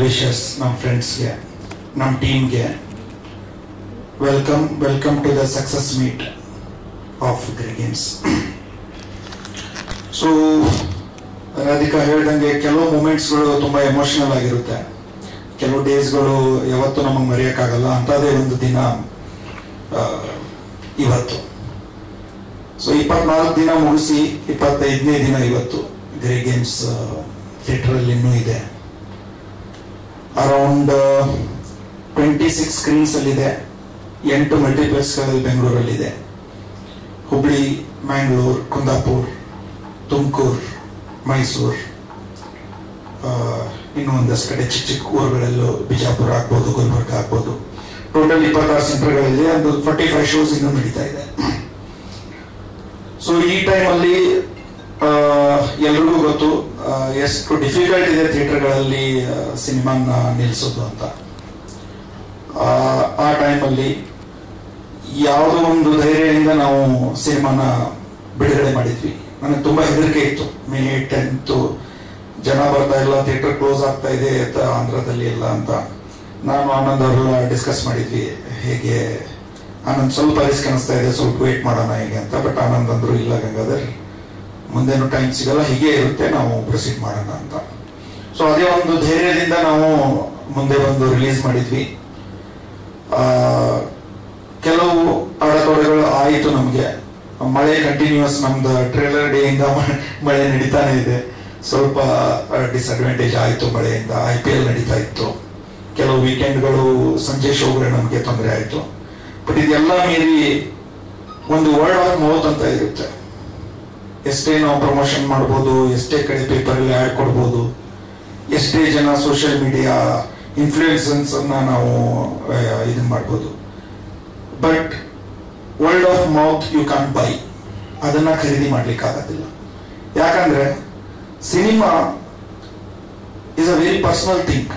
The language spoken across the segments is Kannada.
ವಿಶಸ್ ನಮ್ಮ ಫ್ರೆಂಡ್ಸ್ಗೆ, ನಮ್ಮ ಟೀಮ್ಗೆ welcome to the success meet of Grey Games. So Radhika ಹೇಳ್ದಂಗೆ ಕೆಲವು ಮೂಮೆಂಟ್ಸ್ಗಳು ತುಂಬ ಎಮೋಷನಲ್ ಆಗಿರುತ್ತೆ, ಕೆಲವು ಡೇಸ್ಗಳು ಯಾವತ್ತೂ ನಮಗೆ ಮರೆಯೋಕ್ಕಾಗಲ್ಲ. ಅಂಥದ್ದೇ ಒಂದು ದಿನ ಇವತ್ತು. ಸೊ 24 ದಿನ ಮುಗಿಸಿ 25ನೇ ದಿನ ಇವತ್ತು ಗ್ರೇ ಗೇಮ್ಸ್ ಥಿಯೇಟ್ರಲ್ಲಿ ಇನ್ನೂ ಇದೆ. ಅರೌಂಡ್ 26 ಸ್ಕ್ರೀನ್ಸ್ ಅಲ್ಲಿದೆ. 8 ಮಲ್ಟಿಪ್ಲೆಕ್ಸ್ಗಳಲ್ಲಿ ಬೆಂಗಳೂರಲ್ಲಿದೆ. ಹುಬ್ಳಿ, ಮ್ಯಾಂಗ್ಳೂರ್, ಕುಂದಾಪುರ್, ತುಮಕೂರು, ಮೈಸೂರು, ಇನ್ನೂ ಒಂದಷ್ಟು ಕಡೆ ಚಿಕ್ಕ ಚಿಕ್ಕ ಊರುಗಳಲ್ಲೂ, ಬಿಜಾಪುರ ಆಗ್ಬೋದು, ಗುಲ್ಬರ್ಗ ಆಗ್ಬೋದು. ಟೋಟಲ್ 26 ಸೆಂಟರ್ಗಳಿದೆ. ಒಂದು 45 ಶೋಸ್ ಇನ್ನೂ ನಡೀತಾ ಇದೆ. ಸೊ ಈ ಟೈಮಲ್ಲಿ ಎಲ್ರಿಗೂ ಗೊತ್ತು ಎಷ್ಟು ಡಿಫಿಕಲ್ಟ್ ಇದೆ ಥಿಯೇಟರ್ಗಳಲ್ಲಿ ಸಿನಿಮಾನ ನಿಲ್ಲಿಸೋದು ಅಂತ. ಆ ಟೈಮಲ್ಲಿ ಯಾವುದೋ ಒಂದು ಧೈರ್ಯದಿಂದ ನಾವು ಸಿನಿಮಾನ ಬಿಡುಗಡೆ ಮಾಡಿದ್ವಿ. ನನಗೆ ತುಂಬ ಹೆದರಿಕೆ ಇತ್ತು. ಮೇ 10 ಜನ ಬರ್ತಾ ಇಲ್ಲ, ಥಿಯೇಟರ್ ಕ್ಲೋಸ್ ಆಗ್ತಾ ಇದೆ ಆಂಧ್ರದಲ್ಲಿ ಎಲ್ಲ ಅಂತ. ನಾನು ಆನಂದ್ ಅವರೆಲ್ಲ ಡಿಸ್ಕಸ್ ಮಾಡಿದ್ವಿ, ಹೇಗೆ ಆನಂದ್ ಸ್ವಲ್ಪ ರಿಸ್ಕ್ ಅನಿಸ್ತಾ ಇದೆ, ಸ್ವಲ್ಪ ವೇಟ್ ಮಾಡೋಣ ಹೇಗೆ ಅಂತ. ಬಟ್ ಆನಂದ್ ಅಂದ್ರು, ಇಲ್ಲ ಗಂಗಾಧರ್, ಮುಂದೇನು ಟೈಮ್ ಸಿಗಲ್ಲ, ಹೀಗೆ ಇರುತ್ತೆ, ನಾವು ಪ್ರೊಸೀಡ್ ಮಾಡೋಣ ಅಂತ. ಸೊ ಅದೇ ಒಂದು ಧೈರ್ಯದಿಂದ ನಾವು ಮುಂದೆ ಬಂದು ರಿಲೀಸ್ ಮಾಡಿದ್ವಿ. ಕೆಲವು ಅಡೆತಡೆಗಳು ಆಯಿತು ನಮಗೆ. ಮಳೆ ಕಂಟಿನ್ಯೂಸ್, ನಮ್ದು ಟ್ರೇಲರ್ ಡೇ ಇಂದ ಮಳೆ ನಡೀತಾನೆ ಇದೆ. ಸ್ವಲ್ಪ ಡಿಸ್ಅಡ್ವಾಂಟೇಜ್ ಆಯಿತು ಮಳೆಯಿಂದ. IPL ನಡೀತಾ ಇತ್ತು, ಕೆಲವು ವೀಕೆಂಡ್ಗಳು ಸಂಜೆ ಶೋಗಳು ನಮಗೆ ತೊಂದರೆ ಆಯಿತು. ಬಟ್ ಇದೆಲ್ಲ ಮೀರಿ ಒಂದು ವರ್ಡ್ ಆಫ್ ಮೌತ್ ಅಂತ ಇರುತ್ತೆ. ಎಷ್ಟೇ ನಾವು ಪ್ರಮೋಷನ್ ಮಾಡ್ಬೋದು, ಎಷ್ಟೇ ಕಡೆ ಪೇಪರಲ್ಲಿ ಆ್ಯಡ್ ಕೊಡ್ಬೋದು, ಎಷ್ಟೇ ಜನ ಸೋಷಿಯಲ್ ಮೀಡಿಯಾ ಇನ್ಫ್ಲೂಯೆನ್ಸನ್ಸ್ ಅನ್ನ ನಾವು ಇದನ್ನ ಮಾಡ್ಬೋದು. But word of mouth you can buy. ಅದನ್ನ ಖರೀದಿ ಮಾಡ್ಲಿಕ್ಕೆ ಆಗೋದಿಲ್ಲ. ಯಾಕಂದ್ರೆ cinema is a very personal thing.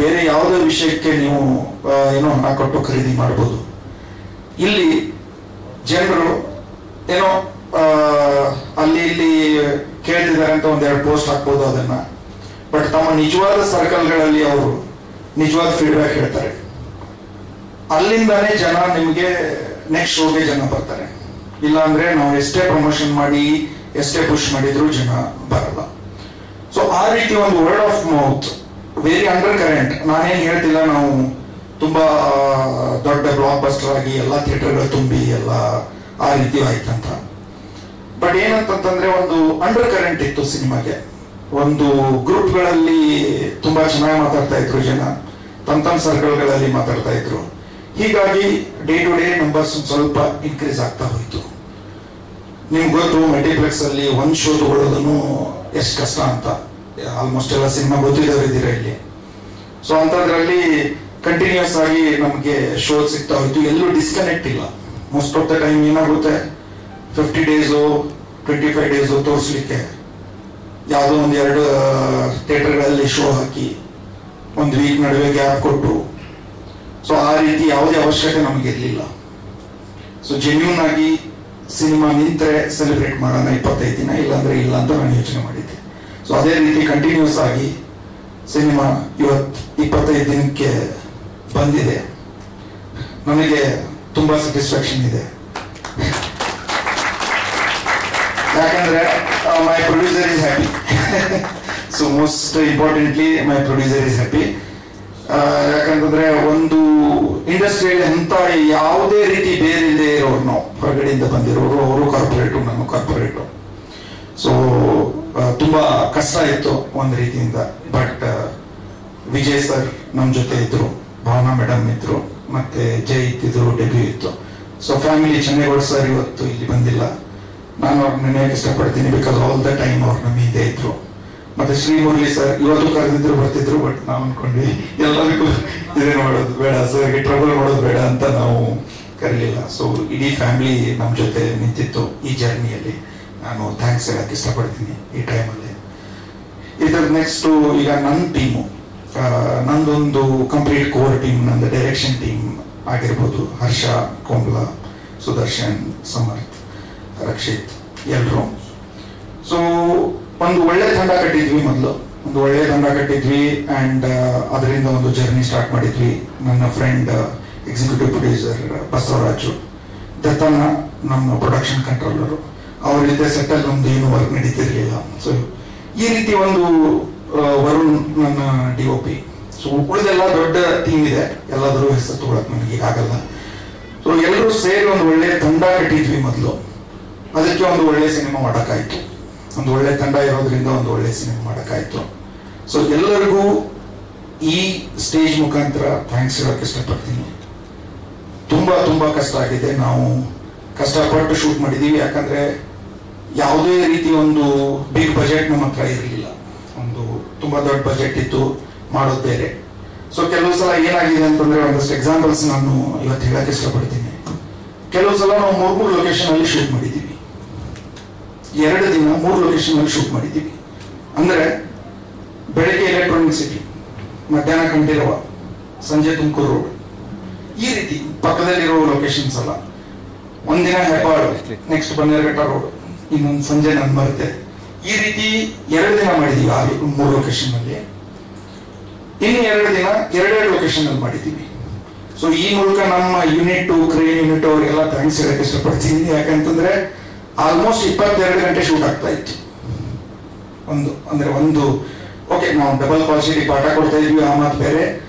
ಬೇರೆ ಯಾವುದೇ ವಿಷಯಕ್ಕೆ ನೀವು ಏನೋ ಹಣ ಕೊಟ್ಟು ಖರೀದಿ ಮಾಡ್ಬೋದು. ಇಲ್ಲಿ ಜನರು ಏನೋ ಅಲ್ಲಿ ಇಲ್ಲಿ ಕೇಳ್ತಿದ್ದಾರೆ ಅಂತ 1-2 ಪೋಸ್ಟ್ ಹಾಕ್ಬೋದು ಅದನ್ನ. ಬಟ್ ತಮ್ಮ ನಿಜವಾದ ಸರ್ಕಲ್ಗಳಲ್ಲಿ ಅವರು ನಿಜವಾದ ಫೀಡ್ಬ್ಯಾಕ್ ಹೇಳ್ತಾರೆ. ಅಲ್ಲಿಂದಾನೇ ಜನ ನಿಮಗೆ ನೆಕ್ಸ್ಟ್ ಶೋಗೆ ಜನ ಬರ್ತಾರೆ. ಇಲ್ಲಾಂದ್ರೆ ನಾವು ಎಷ್ಟೇ ಪ್ರಮೋಷನ್ ಮಾಡಿ ಎಷ್ಟೇ ಪುಷ್ ಮಾಡಿದ್ರು ಜನ ಬರಲ್ಲ. ಸೊ ಆ ರೀತಿ ಒಂದು word of mouth, very under current. ನಾನೇನ್ ಹೇಳ್ತಿಲ್ಲ ನಾವು ತುಂಬಾ ದೊಡ್ಡ ಬ್ಲಾಕ್ ಬಸ್ಟರ್ ಆಗಿ ಎಲ್ಲ ಥಿಯೇಟರ್ಗಳು ತುಂಬಿ ಎಲ್ಲ ಆ ರೀತಿ ಆಯ್ತಂತ. ಬಟ್ ಏನಂತಂದ್ರೆ ಒಂದು ಅಂಡರ್ ಕರೆಂಟ್ ಇತ್ತು ಸಿನಿಮಾಗೆ. ಒಂದು ಗ್ರೂಪ್ಗಳಲ್ಲಿ ತುಂಬಾ ಚೆನ್ನಾಗಿ ಮಾತಾಡ್ತಾ ಇದ್ರು ಜನ, ತಮ್ಮ ಸರ್ಕಲ್ಗಳಲ್ಲಿ ಮಾತಾಡ್ತಾ ಇದ್ರು. ಹೀಗಾಗಿ ಡೇ ಟು ಡೇ ನಂಬರ್ಸ್ ಸ್ವಲ್ಪ ಇನ್ಕ್ರೀಸ್ ಆಗ್ತಾ ಹೋಯ್ತು. ನಿಮ್ಗೆ ಗೊತ್ತು, ಮಲ್ಟಿಪ್ಲೆಕ್ಸ್ ಅಲ್ಲಿ ಒಂದು ಶೋ ತಗೊಳ್ಳೋದನ್ನು ಎಷ್ಟು ಕಷ್ಟ ಅಂತ. ಆಲ್ಮೋಸ್ಟ್ ಎಲ್ಲ ಸಿನಿಮಾ ಗೊತ್ತಿದ್ದವರು ಇದ್ದೀರಾ ಇಲ್ಲಿ. ಸೊ ಅಂಥದ್ರಲ್ಲಿ ಕಂಟಿನ್ಯೂಸ್ ಆಗಿ ನಮಗೆ ಶೋ ಸಿಗ್ತಾ ಹೋಯ್ತು. ಎಲ್ಲೂ ಡಿಸ್ಕನೆಕ್ಟ್ ಇಲ್ಲ. ಮೋಸ್ಟ್ ಆಫ್ ದ ಟೈಮ್ ಏನಾಗುತ್ತೆ, 50 ಡೇಸು 25 ಡೇಸು ತೋರಿಸ್ಲಿಕ್ಕೆ ಯಾವುದೋ 1-2 ಥಿಯೇಟರ್ಗಳಲ್ಲಿ ಶೋ ಹಾಕಿ 1 ವೀಕ್ ನಡುವೆ ಗ್ಯಾಪ್ ಕೊಟ್ಟು, ಸೊ ಆ ರೀತಿ ಯಾವುದೇ ಅವಶ್ಯಕತೆ ನಮಗೆ ಇರಲಿಲ್ಲ. ಸೊ ಜೆನ್ಯೂನ್ ಆಗಿ ಸಿನಿಮಾ ನಿಂತರೆ ಸೆಲೆಬ್ರೇಟ್ ಮಾಡೋಣ 25 ದಿನ, ಇಲ್ಲಾಂದ್ರೆ ಇಲ್ಲ ಅಂತ ನಾನು ಯೋಚನೆ ಮಾಡಿದ್ದೆ. ಸೊ ಅದೇ ರೀತಿ ಕಂಟಿನ್ಯೂಸ್ ಆಗಿ ಸಿನಿಮಾ ಇವತ್ತು 25 ದಿನಕ್ಕೆ ಬಂದಿದೆ. ನನಗೆ ತುಂಬಾ ಸ್ಯಾಟಿಸ್ಫ್ಯಾಕ್ಷನ್ ಇದೆ. ಯಾಕಂದ್ರೆ my producer is happy. So most importantly my producer is happy. ಯಾಕಂತಂದ್ರೆ ಒಂದು ಇಂಡಸ್ಟ್ರಿಯಲ್ಲಿ ಅಂತ ಯಾವುದೇ ರೀತಿ ಬೇರೆ ಇಲ್ಲದೆ ಇರೋರು, ನಾವು ಹೊರಗಡೆಯಿಂದ ಬಂದಿರೋರು, ಅವರು ಕಾರ್ಪೊರೇಟು, ನಾನು ಕಾರ್ಪೊರೇಟು. ಸೊ ತುಂಬಾ ಕಷ್ಟ ಇತ್ತು ಒಂದು ರೀತಿಯಿಂದ. ಬಟ್ ವಿಜಯ್ ಸರ್ ನಮ್ಮ ಜೊತೆ ಇದ್ರು, ಭಾವನಾ ಮೇಡಮ್ ಇದ್ರು, ಮತ್ತೆ ಜೈತ್ ಇದ್ರು, ಡೆಬ್ಯೂ ಇತ್ತು. ಸೊ ಫ್ಯಾಮಿಲಿ, ಚೆನ್ನೇಗೌಡ ಸರ್ ಇವತ್ತು ಇಲ್ಲಿ ಬಂದಿಲ್ಲ, ನಾನು ಅವ್ರನ್ನ ನೆನೆಯಕ್ಕೆ ಇಷ್ಟಪಡ್ತೀನಿ. ಬಿಕಾಸ್ ಆಲ್ ದ ಟೈಮ್ ಅವ್ರು ನಮ್ಮ ಹಿಂದೆ ಇದ್ರು. ಮತ್ತೆ ಶ್ರೀ ಮುರಳಿ ಸರ್ ಇವತ್ತು ಕರೆದಿದ್ರು, ಬರ್ತಿದ್ರು. ಬಟ್ ನಾವು ಅನ್ಕೊಂಡ್ವಿ ಎಲ್ಲರಿಗೂ ಇದೇನು ಮಾಡೋದು ಬೇಡ, ಸರ್ಗೆ ಟ್ರಬಲ್ ಮಾಡೋದು ಬೇಡ ಅಂತ ನಾವು ಕರೀಲಿಲ್ಲ. ಸೊ ಇಡೀ ಫ್ಯಾಮಿಲಿ ನಮ್ಮ ಜೊತೆ ನಿಂತಿತ್ತು ಈ ಜರ್ನಿಯಲ್ಲಿ. ನಾನು ಥ್ಯಾಂಕ್ಸ್ ಹೇಳಕ್ಕೆ ಇಷ್ಟಪಡ್ತೀನಿ ಈ ಟೈಮಲ್ಲಿ. ಇದರ ನೆಕ್ಸ್ಟು ಈಗ ನನ್ನ ಟೀಮು, ನಂದೊಂದು ಕಂಪ್ಲೀಟ್ ಕೋರ್ ಟೀಮ್, ನಂದು ಡೈರೆಕ್ಷನ್ ಟೀಮ್ ಆಗಿರ್ಬೋದು. ಹರ್ಷ, ಕೋಮ್ಲಾ, ಸುದರ್ಶನ್, ಸಮರ್ಥ್, ರಕ್ಷಿತ್, ಎಲ್ಲರೂ. ಸೊ ಒಂದು ಒಳ್ಳೆ ತಂಡ ಕಟ್ಟಿದ್ವಿ ಮೊದಲು. ಒಂದು ಒಳ್ಳೆ ತಂಡ ಕಟ್ಟಿದ್ವಿ ಆ್ಯಂಡ್ ಅದರಿಂದ ಒಂದು ಜರ್ನಿ ಸ್ಟಾರ್ಟ್ ಮಾಡಿದ್ವಿ. ನನ್ನ ಫ್ರೆಂಡ್ ಎಕ್ಸಿಕ್ಯೂಟಿವ್ ಪ್ರೊಡ್ಯೂಸರ್ ಬಸವರಾಜು, ದತ್ತನ ನಮ್ಮ ಪ್ರೊಡಕ್ಷನ್ ಕಂಟ್ರೋಲರು, ಅವರಿದ್ದ ಸೆಟ್ಟಲ್ಲಿ ನಮ್ದು ಏನು ವರ್ಕ್ ನಡೀತಿರ್ಲಿಲ್ಲ. ಸೊ ಈ ರೀತಿ ಒಂದು ವರುಣ್ ನನ್ನ DOP. ಸೊ ಉಳಿದೆಲ್ಲ ದೊಡ್ಡ ಟೀಮ್ ಇದೆ, ಎಲ್ಲಾದರೂ ಹೆಸರು ತಗೊಳಕ್ ನನಗೆ ಆಗಲ್ಲ. ಸೊ ಎಲ್ಲರೂ ಸೇರಿ ಒಂದು ಒಳ್ಳೆ ತಂಡ ಕಟ್ಟಿದ್ವಿ ಮೊದಲು, ಅದಕ್ಕೆ ಒಂದು ಒಳ್ಳೆ ಸಿನಿಮಾ ಮಾಡೋಕ್ಕಾಯ್ತು. ಒಂದು ಒಳ್ಳೆ ತಂಡ ಇರೋದ್ರಿಂದ ಒಂದು ಒಳ್ಳೆ ಸಿನಿಮಾ ಮಾಡೋಕ್ಕಾಯ್ತು. ಸೊ ಎಲ್ಲರಿಗೂ ಈ ಸ್ಟೇಜ್ ಮುಖಾಂತರ ಥ್ಯಾಂಕ್ಸ್ ಹೇಳೋಕೆ ಇಷ್ಟಪಡ್ತೀನಿ. ತುಂಬಾ ತುಂಬಾ ಕಷ್ಟ ಆಗಿದೆ, ನಾವು ಕಷ್ಟಪಟ್ಟು ಶೂಟ್ ಮಾಡಿದ್ದೀವಿ. ಯಾಕಂದ್ರೆ ಯಾವುದೇ ರೀತಿ ಒಂದು ಬಿಗ್ ಬಜೆಟ್ ನಮ್ಮ ಹತ್ರ ಇರಲಿಲ್ಲ. ಒಂದು ತುಂಬಾ ದೊಡ್ಡ ಬಜೆಟ್ ಇತ್ತು, ಮಾಡೋದು ಬೇರೆ. ಸೊ ಕೆಲವು ಸಲ ಏನಾಗಿದೆ ಅಂತಂದ್ರೆ, ಒಂದಷ್ಟು ಎಕ್ಸಾಂಪಲ್ಸ್ ನಾನು ಇವತ್ತು ಹೇಳಕ್ಕೆ ಇಷ್ಟಪಡ್ತೀನಿ. ಕೆಲವು ಸಲ ನಾವು 3 ಲೊಕೇಶನ್ ಅಲ್ಲಿ ಶೂಟ್ ಮಾಡಿದ್ದೀವಿ. 2 ದಿನ 3 ಲೊಕೇಶನ್ ಅಲ್ಲಿ ಶೂಟ್ ಮಾಡಿದ್ದೀವಿ. ಅಂದ್ರೆ ಬೆಳಗ್ಗೆ ಎಲೆಕ್ಟ್ರಾನಿಕ್ ಸಿಟಿ, ಮಧ್ಯಾಹ್ನ ಕಂಠೀರವ, ಸಂಜೆ ತುಮಕೂರು ರೋಡ್, ಈ ರೀತಿ ಪಕ್ಕದಲ್ಲಿರೋ ಲೊಕೇಶನ್ಸ್ ಅಲ್ಲ. ಒಂದಿನ ಹೆಬ್ಬಾಳು, ನೆಕ್ಸ್ಟ್ ಬನ್ನೇರಘಟ್ಟ ರೋಡ್, ಇನ್ನೊಂದು ಸಂಜೆ ನಾನು ಬರುತ್ತೆ. ಈ ರೀತಿ 2 ದಿನ ಮಾಡಿದೀವಿ ಆ 3 ಲೊಕೇಶನ್ ಅಲ್ಲಿ. ಇನ್ನು 2 ದಿನ 2 ಲೊಕೇಶನ್ ಅಲ್ಲಿ ಮಾಡಿದ್ದೀವಿ. ಸೊ ಈ ಮೂಲಕ ನಮ್ಮ ಯೂನಿಟ್, ಕ್ರೇನ್ ಯೂನಿಟ್ ಅವರಿಗೆಲ್ಲ ಥ್ಯಾಂಕ್ಸ್ ಹೇಳಕ್ಕೆ ಇಷ್ಟಪಡ್ತೀನಿ. ಯಾಕಂತಂದ್ರೆ ಆಲ್ಮೋಸ್ಟ್ 22 ಗಂಟೆ ಶೂಟ್ ಆಗ್ತಾ ಇತ್ತು. ಒಂದು ಓಕೆ, ನಾವು ಡಬಲ್ ಕ್ವಾಲಿಟಿ ಪಾಠ ಕೊಡ್ತಾ ಇದ್ವಿ, ಆ ಮಾತು ಬೇರೆ.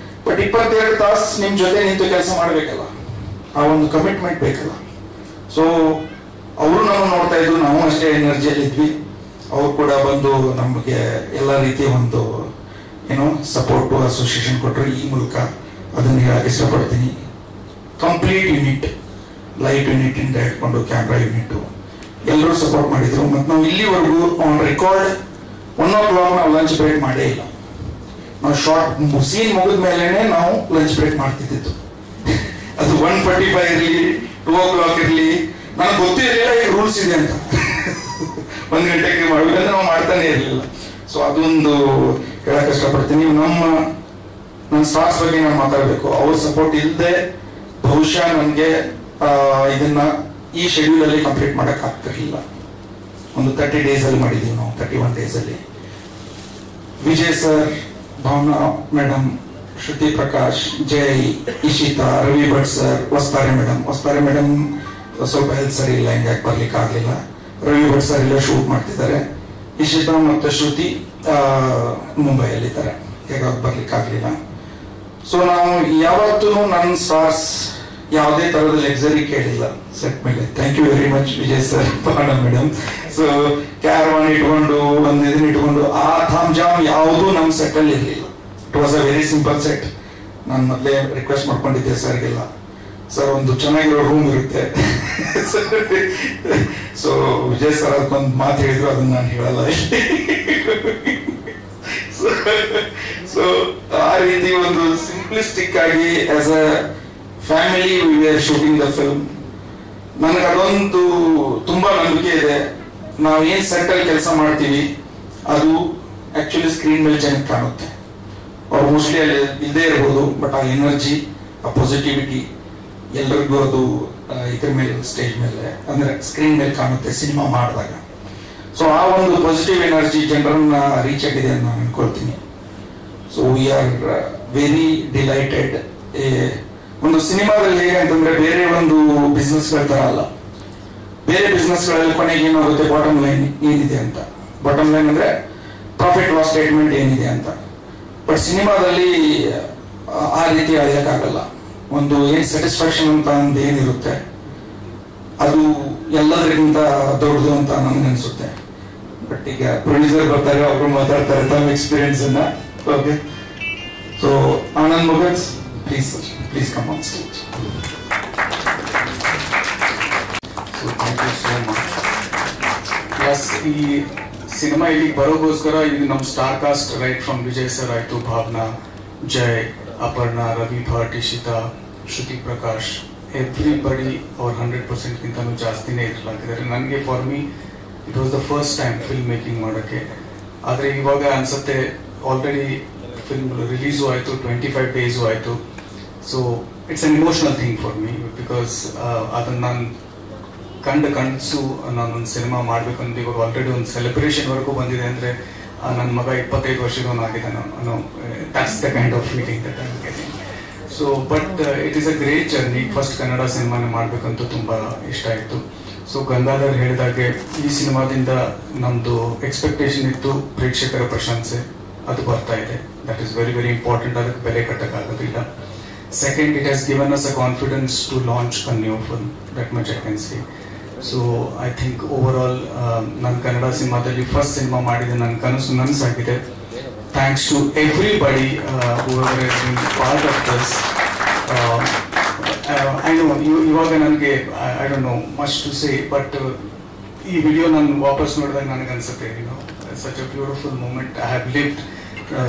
ಬಟ್ 22 ತಾಸು ನಿಮ್ ಜೊತೆ ನಿಂತು ಕೆಲಸ ಮಾಡ್ಬೇಕಲ್ಲ, ಆ ಒಂದು ಕಮಿಟ್ಮೆಂಟ್ ಬೇಕಲ್ಲ. ಸೊ ಅವರು ನಾವು ನೋಡ್ತಾ ಇದ್ರು, ನಾವು ಅಷ್ಟೇ ಎನರ್ಜಿಯಲ್ಲಿ ಇದ್ವಿ. ಅವ್ರು ಕೂಡ ಬಂದು ನಮಗೆ ಎಲ್ಲ ರೀತಿಯ ಒಂದು ಸಪೋರ್ಟು, ಅಸೋಸಿಯೇಷನ್ ಕೊಟ್ಟರು. ಈ ಮೂಲಕ ಅದನ್ನು ಹೇಳಕ್ಕೆ ಇಷ್ಟಪಡ್ತೀನಿ. ಕಂಪ್ಲೀಟ್ ಯೂನಿಟ್, ಲೈಟ್ ಯೂನಿಟ್ ಇಂದ ಹಿಡ್ಕೊಂಡು ಕ್ಯಾಮ್ರಾ ಯೂನಿಟ್ ಎಲ್ಲರೂ ಸಪೋರ್ಟ್ ಮಾಡಿದ್ರು. ಮತ್ತು ನಾವು ಇಲ್ಲಿವರೆಗೂ ಆನ್ ರೆಕಾರ್ಡ್ 1 o'clock ನಾವು ಲಂಚ್ ಬ್ರೇಕ್ ಮಾಡೇ ಇಲ್ಲ. ನಾವು ಶಾರ್ಟ್ ಸೀನ್ ಮುಗಿದ ಮೇಲೆನೆ ನಾವು ಲಂಚ್ ಬ್ರೇಕ್ ಮಾಡ್ತಿದ್ದು. ಅದು 1:45 ಇರಲಿ, 2 o'clock ಇರಲಿ, ನನಗೆ ಗೊತ್ತಿರಲಿಲ್ಲ ಈಗ ರೂಲ್ಸ್ ಇದೆ ಅಂತ. 1 ಗಂಟೆಗೆ ಮಾಡಬೇಕಂದ್ರೆ ನಾವು ಮಾಡ್ತಾನೆ ಇರಲಿಲ್ಲ. ಸೊ ಅದೊಂದು ಹೇಳಕ್ ಇಷ್ಟಪಡ್ತೀನಿ. ನನ್ನ ಸ್ಟಾರ್ಸ್ ಬಗ್ಗೆ ನಾನು ಮಾತಾಡಬೇಕು. ಅವ್ರ ಸಪೋರ್ಟ್ ಇಲ್ಲದೆ ಬಹುಶಃ ನನಗೆ ಇದನ್ನ ಈ ಶೆಡ್ಯೂಲ್ ಅಲ್ಲಿ ಕಂಪ್ಲೀಟ್ ಮಾಡಕ್ ಆಗ್ತಿರ್ಲಿಲ್ಲ. ಒಂದು 30 days ಅಲ್ಲಿ ಮಾಡಿದೀವಿ ನಾವು, 31 days ಅಲ್ಲಿ. ವಿಜಯ್ ಸರ್, ಭಾವನಾ ಮೇಡಮ್, ಶ್ರುತಿ ಪ್ರಕಾಶ್, ಜೈ, ಇಶಿತಾ, ರವಿ ಭಟ್ ಸರ್, ವಸ್ತಾರೆ ಮೇಡಮ್ ಸ್ವಲ್ಪ ಹೆಲ್ತ್ ಸರಿ ಇಲ್ಲ, ಹಿಂಗಾಗಿ ಬರ್ಲಿಕ್ಕೆ ಆಗ್ಲಿಲ್ಲ. ರವಿ ಭಟ್ ಸರ್ ಎಲ್ಲ ಶೂಟ್ ಮಾಡ್ತಿದ್ದಾರೆ. ಇಶಿತಾ ಮತ್ತು ಶ್ರುತಿ ಮುಂಬೈಯಲ್ಲಿದ್ದಾರೆ, ಹೇಗಾಗಿ ಬರ್ಲಿಕ್ಕೆ ಆಗ್ಲಿಲ್ಲ. ಸೊ ನಾವು ಯಾವತ್ತೂ ನನ್ನ ಸ್ಟಾರ್ಸ್ ಯಾವುದೇ ತರಹದ ಲಕ್ಸರಿ ಕೇಳಿಲ್ಲ ಸೆಟ್ ಮೇಲೆ. Thank you very much Vijay sir, Bhavana madam. So caravan ಇಟ್ಕೊಂಡು ಒಂದು ಇದನ್ನ ಇಟ್ಕೊಂಡು ಆ ಥಾಮ್ ಜಾಮ್ ಯಾವುದೂ ನಮ್ಮ ಸೆಟ್ ಅಲ್ಲಿ ಇರಲಿಲ್ಲ. It was a very simple set. ನಾನು ಮೊದಲೇ ರಿಕ್ವೆಸ್ಟ್ ಮಾಡ್ಕೊಂಡಿದ್ದೆ ಸರ್ಗೆಲ್ಲ, ಸರ್ ಒಂದು ಚೆನ್ನಾಗಿರೋ ರೂಮ್ ಇರುತ್ತೆ. ಸೊ ವಿಜಯ್ ಸರ್ ಅದಕ್ಕೊಂದು ಮಾತು ಹೇಳಿದ್ರು, ಅದನ್ನ ನಾನು ಹೇಳಲ್ಲ. ಸೊ ಆ ರೀತಿ ಒಂದು ಸಿಂಪ್ಲಿಸ್ಟಿಕ್ ಆಗಿ as a family we are shooting the film. ನನಗೆ ಅದೊಂದು ತುಂಬಾ ನಂಬಿಕೆ ಇದೆ. ನಾವು ಏನ್ ಸೆಟ್ ಅಲ್ಲಿ ಕೆಲಸ ಮಾಡ್ತೀವಿ ಅದು ಆಕ್ಚುಲಿ ಸ್ಕ್ರೀನ್ ಮೇಲೆ ಜನಕ್ಕೆ ಕಾಣುತ್ತೆ. ಅವ್ರು ಮೋಸ್ಟ್ಲಿ ಅಲ್ಲಿ ಇಲ್ಲದೆ ಇರ್ಬೋದು, ಬಟ್ ಆ ಎನರ್ಜಿ, ಆ ಪಾಸಿಟಿವಿಟಿ ಎಲ್ಲರಿಗೂ ಅದು ಇದ್ರ ಮೇಲೆ, ಸ್ಟೇಜ್ ಮೇಲೆ ಅಂದ್ರೆ ಸ್ಕ್ರೀನ್ ಮೇಲೆ ಕಾಣುತ್ತೆ ಸಿನಿಮಾ ಮಾಡಿದಾಗ. ಸೊ ಆ ಒಂದು ಪಾಸಿಟಿವ್ ಎನರ್ಜಿ ಜನರನ್ನ ರೀಚ್ ಆಗಿದೆ ಅಂತ ನಾನು ಅನ್ಕೊಳ್ತೀನಿ. So we are very delighted. ಒಂದು ಸಿನಿಮಾದಲ್ಲಿ ಹೇಗೆ ಅಂತಂದ್ರೆ ಬೇರೆ ಒಂದು ಬಿಸ್ನೆಸ್ಗಳ ತರ ಅಲ್ಲ. ಬೇರೆ ಬಿಸ್ನೆಸ್ಗಳಲ್ಲಿ ಕೊನೆಗೆ ಏನಾಗುತ್ತೆ, ಬಾಟಮ್ ಲೈನ್ ಏನಿದೆ ಅಂತ. ಬಾಟಮ್ ಲೈನ್ ಅಂದ್ರೆ ಪ್ರಾಫಿಟ್ ಲಾಸ್ ಸ್ಟೇಟ್ಮೆಂಟ್ ಏನಿದೆ ಅಂತ. ಬಟ್ ಸಿನಿಮಾದಲ್ಲಿ ಆ ರೀತಿ ಅಳೆಯಕ್ಕಾಗಲ್ಲ. ಒಂದು ಏನ್ ಸ್ಯಾಟಿಸ್ಫ್ಯಾಕ್ಷನ್ ಅಂತ ಒಂದು ಏನಿರುತ್ತೆ ಅದು ಎಲ್ಲದರಿಗಿಂತ ದೊಡ್ಡದು ಅಂತ ನನಗೆ ಅನ್ಸುತ್ತೆ. ಬಟ್ ಈಗ ಪ್ರೊಡ್ಯೂಸರ್ ಬರ್ತಾರೆ, ಅವರು ಮಾತಾಡ್ತಾರೆ ತಮ್ಮ ಎಕ್ಸ್ಪೀರಿಯನ್ಸ್ ಅನ್ನ. ಓಕೆ, ಸೊ ಆನಂದ್ ಮುಗತ್ಸ್, please come on stage. So thank you so much. Yes, ಈ ಸಿನಿಮಾ ಇಲ್ಲಿಗೆ ಬರೋಗೋಸ್ಕರ ಇದು ನಮ್ಮ star cast right from Vijay sir ಆಯ್ತು, ಭಾವನಾ, ಜಯ್, ಅಪರ್ಣಾ, ರವಿ ಭಟ್, ಇಶಿತಾ, ಶ್ರುತಿ ಪ್ರಕಾಶ್, ಎವ್ರಿಬಡಿ ಅವ್ರ 100%ಗಿಂತನೂ ಜಾಸ್ತಿನೇ ಇರಲಾಗಿದ್ದಾರೆ. ನನಗೆ for me it was the first time film making ಮಾಡೋಕ್ಕೆ. ಆದರೆ ಇವಾಗ ಅನ್ಸುತ್ತೆ ಆಲ್ರೆಡಿ ಫಿಲ್ಮ್ ರಿಲೀಸು ಆಯಿತು, 25 days ಆಯಿತು. So it's an emotional thing for me, because ಅದನ್ನು ನಾನು ಕನಸು ನಾನೊಂದು ಸಿನಿಮಾ ಮಾಡಬೇಕಂತ ಇವಾಗ ಆಲ್ರೆಡಿ ಒಂದು ಸೆಲೆಬ್ರೇಷನ್ವರೆಗೂ ಬಂದಿದೆ. ಅಂದರೆ ನನ್ನ ಮಗ 25 ವರ್ಷದವನಾಗಿದ್ದಾನೆ ಅನ್ನೋ that's the kind of feeling that I'm getting. So but it is a great journey. First Kannada ಸಿನಿಮಾನ ಮಾಡಬೇಕಂತ ತುಂಬಾ ಇಷ್ಟ ಆಯಿತು. ಸೊ ಗಂಗಾಧರ್ ಹೇಳಿದಾಗೆ ಈ ಸಿನಿಮಾದಿಂದ ನಮ್ಮದು ಎಕ್ಸ್ಪೆಕ್ಟೇಷನ್ ಇತ್ತು, ಪ್ರೇಕ್ಷಕರ ಪ್ರಶಂಸೆ ಅದು ಬರ್ತಾ ಇದೆ. That is very very important. ಅದಕ್ಕೆ ಬೆಲೆ ಕಟ್ಟಕ್ಕಾಗೋದಿಲ್ಲ. Second, it has given us a confidence to launch a new film. That much I can say. So I think overall, ನನ್ನ ಕನ್ನಡ ಸಿನಿಮಾದಲ್ಲಿ ಫಸ್ಟ್ ಸಿನಿಮಾ ಮಾಡಿದ ನನ್ನ ಕನಸು ನನಸಾಗಿದೆ. Thanks to everybody whoever has been part of this. I know ಇವಾಗ ನನಗೆ I don't know much to say, but ಈ ವಿಡಿಯೋ ನಾನು ವಾಪಸ್ ನೋಡಿದಾಗ ನನಗೆ ಅನ್ಸುತ್ತೆ, such a beautiful moment I have lived.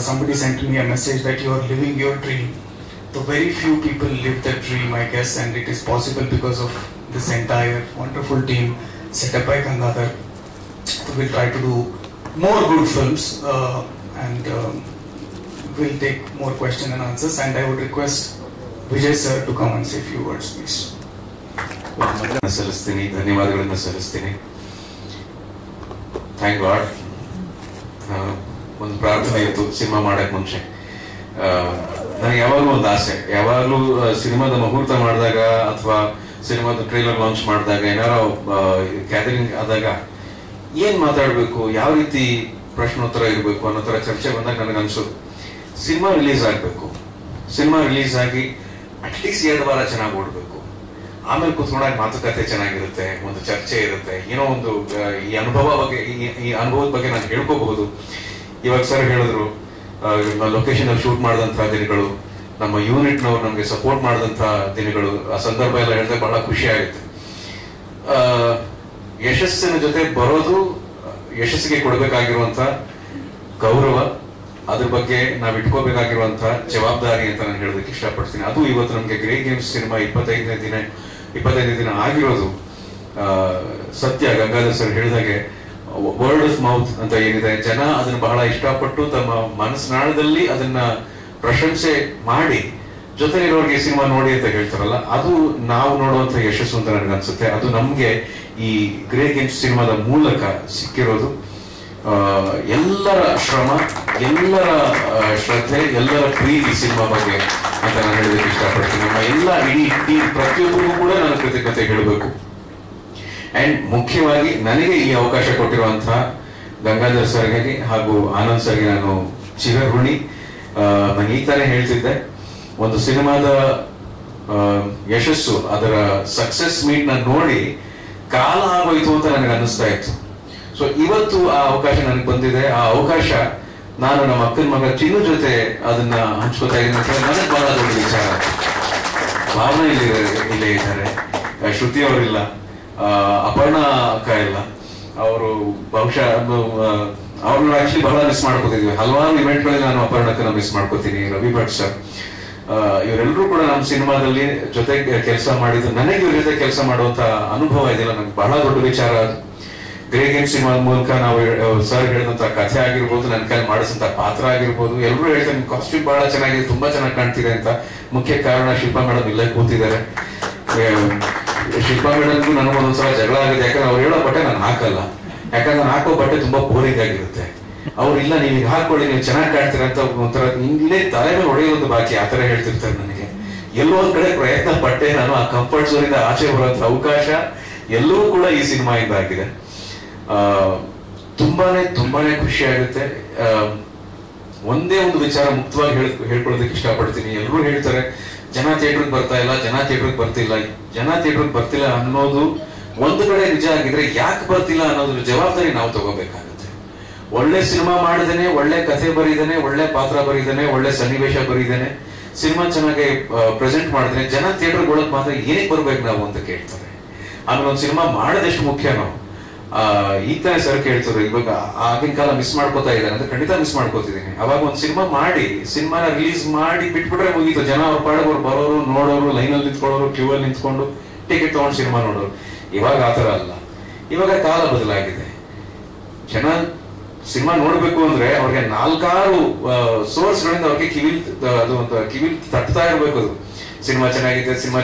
Somebody sent me a message that you are living your dream. So very few people live that dream, I guess, and it is possible because of this entire wonderful team set up by Gangadhar. We'll try to do more good films and we'll take more question and answers, and I would request Vijay sir to come and say a few words, please. ಧನ್ಯವಾದಗಳನ್ನು ಸಲ್ಲಿಸ್ತೀನಿ. Thank god. ಒಂದು ಪ್ರಾರ್ಥನೆ ಇತ್ತು ಸಿನಿಮಾ ಮಾಡಕ್ ಮುಂಚೆ. ನನಗೆ ಯಾವಾಗಲೂ ಒಂದು ಆಸೆ, ಯಾವಾಗಲೂ ಸಿನಿಮಾದ ಮುಹೂರ್ತ ಮಾಡಿದಾಗ ಅಥವಾ ಸಿನಿಮಾದ ಟ್ರೈಲರ್ ಲಾಂಚ್ ಮಾಡಿದಾಗ ಏನಾರೋ ಗ್ಯಾದರಿಂಗ್ ಆದಾಗ ಏನ್ ಮಾತಾಡಬೇಕು, ಯಾವ ರೀತಿ ಪ್ರಶ್ನೋತ್ತರ ಇರಬೇಕು ಅನ್ನೋ ತರ ಚರ್ಚೆ ಬಂದಾಗ ನನಗನ್ಸೋದು ಸಿನಿಮಾ ರಿಲೀಸ್ ಆಗಬೇಕು. ಸಿನಿಮಾ ರಿಲೀಸ್ ಆಗಿ ಅಟ್ಲೀಸ್ಟ್ 2 ವಾರ ಚೆನ್ನಾಗಿ ಓಡಬೇಕು. ಆಮೇಲೆ ಕುತ್ಕೊಂಡಾಗ ಮಾತುಕತೆ ಚೆನ್ನಾಗಿರುತ್ತೆ, ಒಂದು ಚರ್ಚೆ ಇರುತ್ತೆ, ಏನೋ ಒಂದು ಈ ಅನುಭವದ ಬಗ್ಗೆ ನಾನು ಹೇಳ್ಕೋಬಹುದು. ಇವಾಗ ಸರ್ ಹೇಳಿದ್ರು ಲೊಕೇಶನ್ ಅಲ್ಲಿ ಶೂಟ್ ಮಾಡಿದಂತಹ ದಿನಗಳು, ನಮ್ಮ ಯೂನಿಟ್ ನವರು ನಮ್ಗೆ ಸಪೋರ್ಟ್ ಮಾಡಿದಂತಹ ದಿನಗಳು, ಆ ಸಂದರ್ಭ ಎಲ್ಲ ಹೇಳಿದ್ರೆ ಬಹಳ ಖುಷಿ ಆಗುತ್ತೆ. ಯಶಸ್ಸಿನ ಜೊತೆ ಬರೋದು ಯಶಸ್ಸಿಗೆ ಕೊಡಬೇಕಾಗಿರುವಂತ ಗೌರವ, ಅದ್ರ ಬಗ್ಗೆ ನಾವು ಇಟ್ಕೋಬೇಕಾಗಿರುವಂತ ಜವಾಬ್ದಾರಿ ಅಂತ ನಾನು ಹೇಳೋದಕ್ಕೆ ಇಷ್ಟಪಡ್ತೀನಿ. ಅದು ಇವತ್ತು ನಮ್ಗೆ ಗ್ರೇ ಗೇಮ್ಸ್ ಸಿನಿಮಾ 25ನೇ ದಿನ ಆಗಿರೋದು ಸತ್ಯ. ಗಂಗಾಧರ್ ಸರ್ ಹೇಳಿದಾಗೆ ವರ್ಡ್ ಆಫ್ ಮೌತ್ ಅಂತ ಏನಿದೆ, ಜನ ಅದನ್ನ ಬಹಳ ಇಷ್ಟಪಟ್ಟು ತಮ್ಮ ಮನಸ್ಸಿನಾಳದಲ್ಲಿ ಅದನ್ನ ಪ್ರಶಂಸೆ ಮಾಡಿ ಜೊತೆಲಿರೋರಿಗೆ ಸಿನಿಮಾ ನೋಡಿ ಅಂತ ಹೇಳ್ತಾರಲ್ಲ, ಅದು ನಾವು ನೋಡುವಂತ ಯಶಸ್ಸು ಅಂತ ನನಗೆ ಅನ್ಸುತ್ತೆ. ಅದು ನಮ್ಗೆ ಈ ಗ್ರೇ ಗೇಮ್ಸ್ ಸಿನಿಮಾದ ಮೂಲಕ ಸಿಕ್ಕಿರೋದು. ಎಲ್ಲರ ಶ್ರಮ, ಎಲ್ಲರ ಶ್ರದ್ಧೆ, ಎಲ್ಲರ ಪ್ರೀತಿ ಸಿನಿಮಾ ಬಗ್ಗೆ ಅಂತ ನಾನು ಹೇಳೋದಕ್ಕೆ ಇಷ್ಟಪಡ್ತೀನಿ. ನಮ್ಮ ಎಲ್ಲ ಇಡೀ ಟೀಮ್ ಪ್ರತಿಯೊಬ್ಬರಿಗೂ ಕೂಡ ನಾನು ಕೃತಜ್ಞತೆ ಹೇಳಬೇಕು. ಅಂಡ್ ಮುಖ್ಯವಾಗಿ ನನಗೆ ಈ ಅವಕಾಶ ಕೊಟ್ಟಿರುವಂತಹ ಗಂಗಾಧರ್ ಸರ್ಗೆ ಹಾಗೂ ಆನಂದ್ ಸರ್ಗೆ ನಾನು ಚಿರಋಣಿ. ನಾನು ಈ ತಾನೇ ಹೇಳ್ತಿದ್ದೆ, ಒಂದು ಸಿನಿಮಾದ ಯಶಸ್ಸು, ಅದರ ಸಕ್ಸಸ್ ಮೀಟ್ ನ ನೋಡಿ ಕಾಲ ಆಗೋಯ್ತು ಅಂತ ನನಗೆ ಅನ್ನಿಸ್ತಾ ಇತ್ತು. ಸೊ ಇವತ್ತು ಆ ಅವಕಾಶ ನನಗೆ ಬಂದಿದೆ. ಆ ಅವಕಾಶ ನಾನು ನಮ್ಮ ಅಕ್ಕನ ಮಗ ಚಿನ್ನು ಜೊತೆ ಅದನ್ನ ಹಂಚ್ಕೋತಾ ಇದ್ದೀನಿ ಅಂತ ನನಗೆ ಬಹಳ ದೊಡ್ಡ ವಿಚಾರ. ಭಾವನೆ ಇಲ್ಲೇ ಇದ್ದಾರೆ, ಶ್ರುತಿ ಅವರಿಲ್ಲ, ಅಪರ್ಣ ಅಕ್ಕ ಇಲ್ಲ. ಅವರು ಬಹುಶಃ ಅವ್ರನ್ನ ಆಕ್ಚುಲಿ ಬಹಳ ಮಿಸ್ ಮಾಡ್ಕೋತಿದ್ವಿ. ಹಲವಾರು ಇವೆಂಟ್ಗಳಲ್ಲಿ ನಾನು ಅಪರ್ಣಕ್ಕನ್ನ ಮಿಸ್ ಮಾಡ್ಕೋತೀನಿ. ರವಿ ಭಟ್ ಸರ್, ಇವರೆಲ್ಲರೂ ಕೂಡ ನಮ್ಮ ಸಿನಿಮಾದಲ್ಲಿ ಜೊತೆ ಕೆಲಸ ಮಾಡಿದ್ರು. ನನಗೆ ಇವ್ರ ಜೊತೆ ಕೆಲಸ ಮಾಡುವಂತ ಅನುಭವ ಇದೆಯಲ್ಲ, ನನಗೆ ಬಹಳ ದೊಡ್ಡ ವಿಚಾರ. ಗ್ರೇ ಗೇಮ್ ಸಿನಿಮಾ ಮೂಲಕ ನಾವು ಸರ್ ಹೇಳಿದಂತ ಕಥೆ ಆಗಿರ್ಬೋದು, ನನ್ನ ಕೈ ಮಾಡಿಸಂತ ಪಾತ್ರ ಆಗಿರ್ಬೋದು, ಎಲ್ಲರೂ ಹೇಳ್ತಾರೆ ನಿಮ್ ಕಾಸ್ಟ್ಯೂಮ್ ಬಹಳ ಚೆನ್ನಾಗಿದೆ, ತುಂಬಾ ಚೆನ್ನಾಗಿ ಕಾಣ್ತಿದೆ ಅಂತ. ಮುಖ್ಯ ಕಾರಣ ಶಿಲ್ಪಾ ಮೇಡಮ್ ಇಲ್ಲೇ ಕೂತಿದ್ದಾರೆ. ಶಿಲ್ಪಾ ಮೇಡಮ್ಗೂ ನನಗೂ ಒಂದೊಂದ್ಸಲ ಜಗಳ ಆಗಿದೆ. ಯಾಕಂದ್ರೆ ಅವ್ರು ಹೇಳೋ ಬಟ್ಟೆ ನಾನು ಹಾಕಲ್ಲ, ಯಾಕಂದ್ರೆ ನಾನು ಹಾಕೋ ಬಟ್ಟೆ ತುಂಬಾ ಬೋರಿಂಗ್ ಆಗಿರುತ್ತೆ. ಅವ್ರು ಇಲ್ಲ ನೀವು ಈಗ ಹಾಕೊಳ್ಳಿ, ನೀವು ಚೆನ್ನಾಗಿ ಕಾಣ್ತೀರ ಅಂತ ಒಂಥರ ಇಲ್ಲೇ ತಲೆ ಮೇಲೆ ಹೊಡೆಯೋದು ಬಾಕಿ, ಆತರ ಹೇಳ್ತಿರ್ತಾರೆ ನನಗೆ. ಎಲ್ಲೋ ಒಂದ್ ಕಡೆ ಪ್ರಯತ್ನ ಪಟ್ಟೆ ನಾನು ಆ ಕಂಫರ್ಟ್ ಝೋನ್ ಇಂದ ಆಚೆ ಬರುವಂತ ಅವಕಾಶ ಎಲ್ಲವೂ ಕೂಡ ಈ ಸಿನಿಮಾಯಿಂದ ಆಗಿದೆ. ತುಂಬಾನೇ ಖುಷಿ ಆಗುತ್ತೆ. ಒಂದೇ ಒಂದು ವಿಚಾರ ಮುಕ್ತವಾಗಿ ಹೇಳ್ಕೊಳ್ಳೋದಕ್ಕೆ ಇಷ್ಟಪಡ್ತೀನಿ. ಎಲ್ಲರೂ ಹೇಳ್ತಾರೆ ಜನ ಥಿಯೇಟರ್ಗೆ ಬರ್ತಾ ಇಲ್ಲ, ಜನ ಥಿಯೇಟರ್ಗೆ ಬರ್ತಿಲ್ಲ. ಜನ ಥಿಯೇಟರ್ಗೆ ಬರ್ತಿಲ್ಲ ಅನ್ನೋದು ಒಂದು ಕಡೆ ನಿಜ ಆಗಿದ್ರೆ, ಯಾಕೆ ಬರ್ತಿಲ್ಲ ಅನ್ನೋದ್ರ ಜವಾಬ್ದಾರಿ ನಾವು ತಗೋಬೇಕಾಗುತ್ತೆ. ಒಳ್ಳೆ ಸಿನಿಮಾ ಮಾಡಿದೇನೆ, ಒಳ್ಳೆ ಕಥೆ ಬರೀದೇನೆ, ಒಳ್ಳೆ ಪಾತ್ರ ಬರೀದೇನೆ, ಒಳ್ಳೆ ಸನ್ನಿವೇಶ ಬರೀದೇನೆ, ಸಿನಿಮಾ ಚೆನ್ನಾಗಿ ಪ್ರೆಸೆಂಟ್ ಮಾಡಿದ್ರೆ ಜನ ಥಿಯೇಟರ್ಗೆ ಒಳಗೆ ಮಾತ್ರ ಏನಕ್ಕೆ ಬರ್ಬೇಕು ನಾವು ಅಂತ ಕೇಳ್ತಾರೆ. ಆಮೇಲೆ ಒಂದು ಸಿನಿಮಾ ಮಾಡೋದೆಷ್ಟು ಮುಖ್ಯ. ನಾವು ಈಗ ತಾನೇ ಸರ್ ಕೇಳ್ತಾರೆ, ಇವಾಗ ಆಗಿನ ಕಾಲ ಮಿಸ್ ಮಾಡ್ಕೋತಾ ಇದ್ದಾರೆ ಅಂತ. ಖಂಡಿತ ಮಿಸ್ ಮಾಡ್ಕೋತಿದ್ದೀನಿ. ಅವಾಗ ಒಂದು ಸಿನಿಮಾ ಮಾಡಿ, ಸಿನಿಮಾನ ರಿಲೀಸ್ ಮಾಡಿ ಬಿಟ್ಬಿಟ್ರೆ ಮುಗೀತು. ಜನ ಅವ್ರ ಪಾಡಿಗೆ ಅವ್ರು ಬರೋರು, ನೋಡೋರು, ಲೈನಲ್ಲಿ ನಿಂತ್ಕೊಳ್ಳೋರು, ಕ್ಯೂ ಅಲ್ಲಿ ನಿಂತ್ಕೊಂಡು ಟಿಕೆಟ್ ತಗೊಂಡು ಸಿನಿಮಾ ನೋಡೋರು. ಇವಾಗ ಆತರ ಅಲ್ಲ. ಇವಾಗ ಕಾಲ ಬದಲಾಗಿದೆ. ಜನ ಸಿನಿಮಾ ನೋಡ್ಬೇಕು ಅಂದ್ರೆ ಅವ್ರಿಗೆ 4-6 ಸೋರ್ಸ್ ಗಳಿಂದ ಅವ್ರಿಗೆ ಕಿವಿಲ್ ತಟ್ತಾ ಇರ್ಬೇಕು. ಅದು ಸಿನಿಮಾ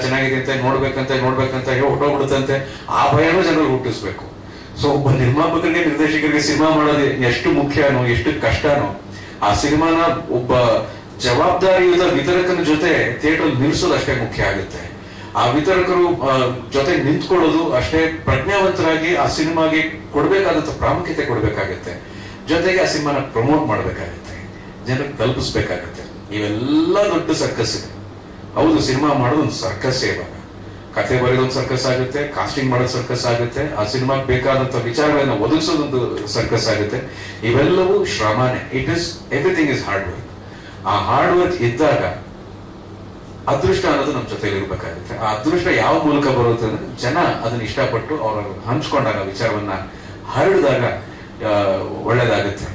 ಚೆನ್ನಾಗಿದೆ ಅಂತ ನೋಡ್ಬೇಕಂತ ಹೊಟ್ಟೋಗ್ಬಿಡುತ್ತಂತೆ. ಆ ಭಯನೂ ಜನರು ಹುಟ್ಟಿಸ್ಬೇಕು. ಸೊ ಒಬ್ಬ ನಿರ್ಮಾಪಕರಿಗೆ ನಿರ್ದೇಶಕರಿಗೆ ಸಿನಿಮಾ ಮಾಡೋದು ಎಷ್ಟು ಮುಖ್ಯನೋ ಎಷ್ಟು ಕಷ್ಟನೋ, ಆ ಸಿನಿಮಾನ ಒಬ್ಬ ಜವಾಬ್ದಾರಿಯುತ ವಿತರಕನ ಜೊತೆ ಥಿಯೇಟರ್ ನಿಲ್ಲಿಸೋದು ಅಷ್ಟೇ ಮುಖ್ಯ ಆಗುತ್ತೆ. ಆ ವಿತರಕರು ಜೊತೆ ನಿಂತ್ಕೊಳ್ಳೋದು ಅಷ್ಟೇ ಪ್ರಜ್ಞಾವಂತರಾಗಿ ಆ ಸಿನಿಮಾಗೆ ಕೊಡ್ಬೇಕಾದಂತ ಪ್ರಾಮುಖ್ಯತೆ ಕೊಡ್ಬೇಕಾಗತ್ತೆ. ಜೊತೆಗೆ ಆ ಸಿನಿಮಾನ ಪ್ರಮೋಟ್ ಮಾಡ್ಬೇಕಾಗತ್ತೆ, ಜನರಿಗೆ ತಲುಪಿಸ್ಬೇಕಾಗತ್ತೆ. ಇವೆಲ್ಲ ದೊಡ್ಡ ಸರ್ಕಸ್ ಇದೆ. ಹೌದು, ಸಿನಿಮಾ ಮಾಡೋದು ಒಂದು ಸರ್ಕಸ್. ಇವಾಗ ಕಥೆ ಬರೆಯೋದೊಂದು ಸರ್ಕಸ್ ಆಗುತ್ತೆ, ಕಾಸ್ಟಿಂಗ್ ಮಾಡೋದು ಸರ್ಕಸ್ ಆಗುತ್ತೆ, ಆ ಸಿನಿಮಾಗೆ ಬೇಕಾದಂತ ವಿಚಾರಗಳನ್ನ ಒದಗಿಸೋದೊಂದು ಸರ್ಕಸ್ ಆಗುತ್ತೆ. ಇವೆಲ್ಲವೂ ಶ್ರಮನೇ. Everything is hard work. ಆ ಹಾರ್ಡ್ ವರ್ಕ್ ಇದ್ದಾಗ ಅದೃಷ್ಟ ಅನ್ನೋದು ನಮ್ಮ ಜೊತೆಲಿ ಇರ್ಬೇಕಾಗುತ್ತೆ. ಆ ಅದೃಷ್ಟ ಯಾವ ಮೂಲಕ ಬರುತ್ತೆ ಅಂದ್ರೆ ಜನ ಅದನ್ನ ಇಷ್ಟಪಟ್ಟು ಅವರು ಹಂಚ್ಕೊಂಡಾಗ, ವಿಚಾರವನ್ನ ಹರಡಿದಾಗ ಒಳ್ಳೇದಾಗುತ್ತೆ.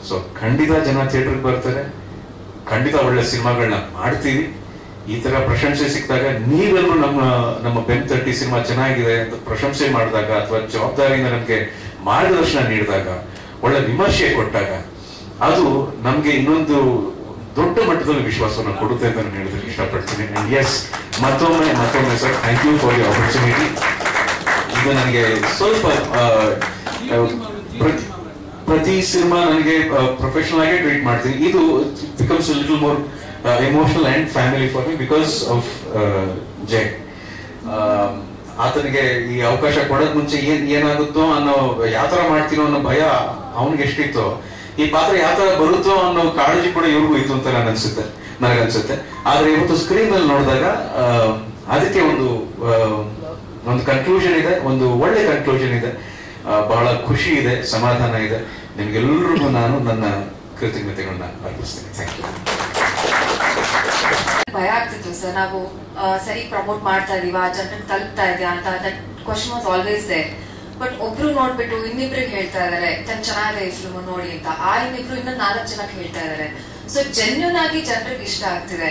ಸೊ ಖಂಡಿತ ಜನ ಥಿಯೇಟರ್ಗೆ ಬರ್ತಾರೆ, ಖಂಡಿತ ಒಳ್ಳೆ ಸಿನಿಮಾಗಳನ್ನ ಮಾಡ್ತೀವಿ. ಈ ತರ ಪ್ರಶಂಸೆ ಸಿಕ್ಕಿದಾಗ ನೀವೆಲ್ಲರೂ ನಮ್ಮ ಬೆನ್ ತಟ್ಟಿ ಸಿನಿಮಾ ಚೆನ್ನಾಗಿದೆ ಅಂತ ಪ್ರಶಂಸೆ ಮಾಡಿದಾಗ, ಅಥವಾ ಜವಾಬ್ದಾರಿಯಿಂದ ನಮ್ಗೆ ಮಾರ್ಗದರ್ಶನ ನೀಡಿದಾಗ, ಒಳ್ಳೆ ವಿಮರ್ಶೆ ಕೊಟ್ಟಾಗ, ಅದು ನಮ್ಗೆ ಇನ್ನೊಂದು ದೊಡ್ಡ ಮಟ್ಟದಲ್ಲಿ ವಿಶ್ವಾಸವನ್ನು ಕೊಡುತ್ತೆ ಅಂತ ನಾನು ಹೇಳೋದಕ್ಕೆ ಇಷ್ಟಪಡ್ತೀನಿ. ಅಂಡ್ ಎಸ್, ಮತ್ತೊಮ್ಮೆ sir, thank you for the opportunity. ಇದು ನನಗೆ ಸ್ವಲ್ಪ ಪ್ರತಿ ಸಿನಿಮಾ ನನಗೆ ಪ್ರೊಫೆಷನಲ್ ಆಗಿ ಟ್ರೀಟ್ ಮಾಡ್ತೀನಿ. ಇದು becomes little more emotional and family for me because of Jai. ಆತನಿಗೆ ಈ ಅವಕಾಶ ಕೊಡೋದ್ ಮುಂಚೆ ಏನಾಗುತ್ತೋ ಅನ್ನೋ, ಯಾವ ತರ ಮಾಡ್ತೀನೋ ಅನ್ನೋ ಭಯ ಅವನಿಗೆ ಎಷ್ಟಿತ್ತೋ, ಈ ಪಾತ್ರ ಯಾವ ತರ ಬರುತ್ತೋ ಅನ್ನೋ ಕಾಳಜಿ ಕೂಡ ಇವ್ರಿಗೂ ಇತ್ತು ಅಂತ ನನಗನ್ಸುತ್ತೆ. ಆದ್ರೆ ಇವತ್ತು ಸ್ಕ್ರೀನ್ ಅಲ್ಲಿ ನೋಡಿದಾಗ ಅದಕ್ಕೆ ಒಂದು ಕನ್ಕ್ಲೂಷನ್ ಇದೆ, ಒಂದು ಒಳ್ಳೆ ಕನ್ಕ್ಲೂಷನ್ ಇದೆ. ಬಹಳ ಖುಷಿ ಇದೆ, ಸಮಾಧಾನ ಇದೆ. ನಿಮ್ಗೆಲ್ಲರಿಗೂ ನಾನು ನನ್ನ ಕೃತಜ್ಞತೆಗಳನ್ನ ಅರ್ಪಿಸ್ತೀನಿ. Thank you. ಭಯ ಆಗ್ತಿತ್ತು ಸರ್, ನಾವು ಸರಿ ಪ್ರಮೋಟ್ ಮಾಡ್ತಾ ಇದೀವ, ಜನರಿಗೆ ತಲುಪ್ತಾ ಇದೆಯಾ ಅಂತ. That question was always there. But ಒಬ್ರು ನೋಡ್ಬಿಟ್ಟು ಇನ್ನಿಬ್ರಿಗೆ ಹೇಳ್ತಾ ಇದಾರೆ ಚೆನ್ನಾಗಿದೆ ಈ ಫಿಲ್ಮ್ ನೋಡಿ ಅಂತ. ಆ ಇನ್ನಿಬ್ರು ಇನ್ನೊಂದು 4 ಜನಕ್ಕೆ ಹೇಳ್ತಾ ಇದಾರೆ. ಸೊ ಜೆನ್ಯೂನ್ ಆಗಿ ಜನರಿಗೆ ಇಷ್ಟ ಆಗ್ತಿದೆ.